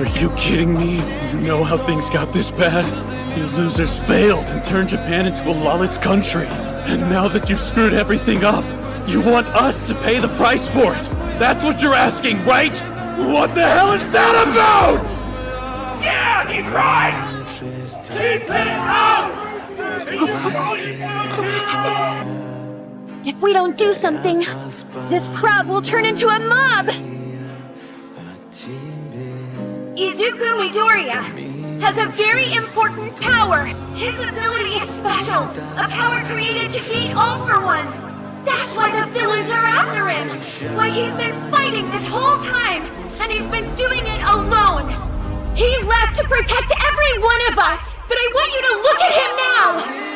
Are you kidding me? You know how things got this bad? You losers failed and turned Japan into a lawless country. And now that you've screwed everything up, you want us to pay the price for it. That's what you're asking, right? What the hell is that about? Yeah, he's right! Keep it out! If we don't do something, this crowd will turn into a mob! Izuku Midoriya has a very important power. His ability is special, a power created to gain all for one. That's why the villains are after him. Why he's been fighting this whole time, and he's been doing it alone. He left to protect every one of us, but I want you to look at him now!